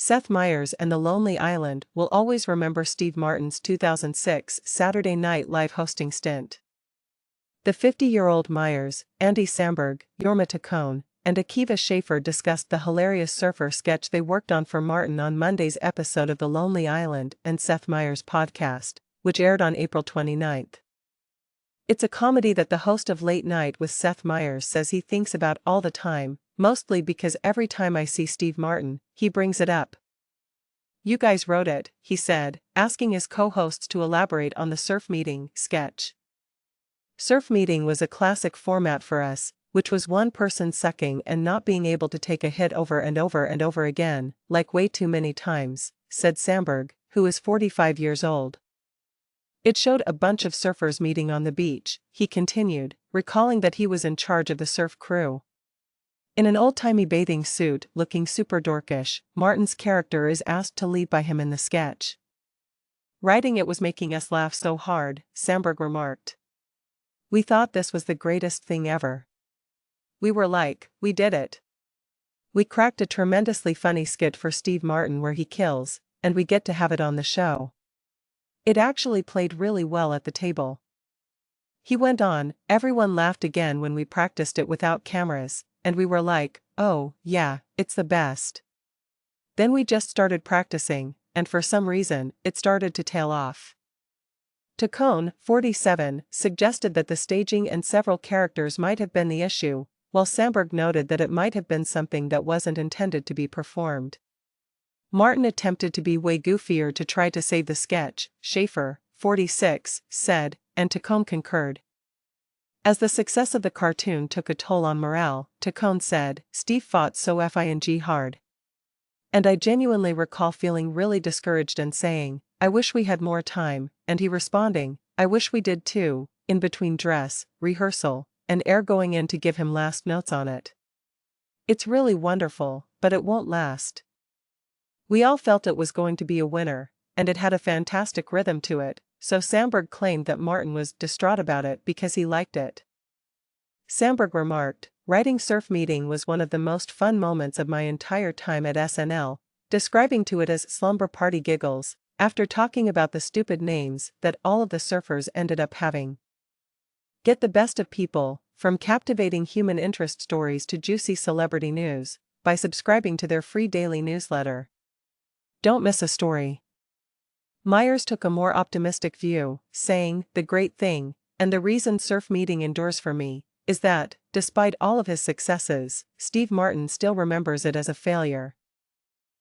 Seth Meyers and The Lonely Island will always remember Steve Martin's 2006 Saturday Night Live hosting stint. The 50-year-old Meyers, Andy Samberg, Jorma Taccone, and Akiva Schaffer discussed the hilarious surfer sketch they worked on for Martin on Monday's episode of The Lonely Island and Seth Meyers' podcast, which aired on April 29. It's a comedy that the host of Late Night with Seth Meyers says he thinks about all the time, mostly because every time I see Steve Martin, he brings it up. "You guys wrote it," he said, asking his co-hosts to elaborate on the surf meeting sketch. Surf meeting was a classic format for us, which was one person sucking and not being able to take a hit over and over and over again, like way too many times, said Samberg, who is 45 years old. It showed a bunch of surfers meeting on the beach, he continued, recalling that he was in charge of the surf crew. In an old-timey bathing suit, looking super dorkish, Martin's character is asked to lead by him in the sketch. "Writing it was making us laugh so hard," Samberg remarked. "We thought this was the greatest thing ever. We were like, we did it. We cracked a tremendously funny skit for Steve Martin where he kills, and we get to have it on the show. It actually played really well at the table." He went on, "Everyone laughed again when we practiced it without cameras, and we were like, oh, yeah, it's the best. Then we just started practicing, and for some reason, it started to tail off." Taccone, 47, suggested that the staging and several characters might have been the issue, while Samberg noted that it might have been something that wasn't intended to be performed. Martin attempted to be way goofier to try to save the sketch, Schaffer, 46, said, and Taccone concurred. As the success of the cartoon took a toll on morale, Taccone said, "Steve fought so f***ing hard. And I genuinely recall feeling really discouraged and saying, I wish we had more time, and he responding, I wish we did too, in between dress, rehearsal, and air going in to give him last notes on it. It's really wonderful, but it won't last." We all felt it was going to be a winner, and it had a fantastic rhythm to it, so Samberg claimed that Martin was distraught about it because he liked it. Samberg remarked, "Writing Surf Meeting was one of the most fun moments of my entire time at SNL, describing to it as slumber party giggles, after talking about the stupid names that all of the surfers ended up having. Get the best of people, from captivating human interest stories to juicy celebrity news, by subscribing to their free daily newsletter. Don't miss a story." Meyers took a more optimistic view, saying, "The great thing, and the reason Surf Meeting endures for me, is that, despite all of his successes, Steve Martin still remembers it as a failure.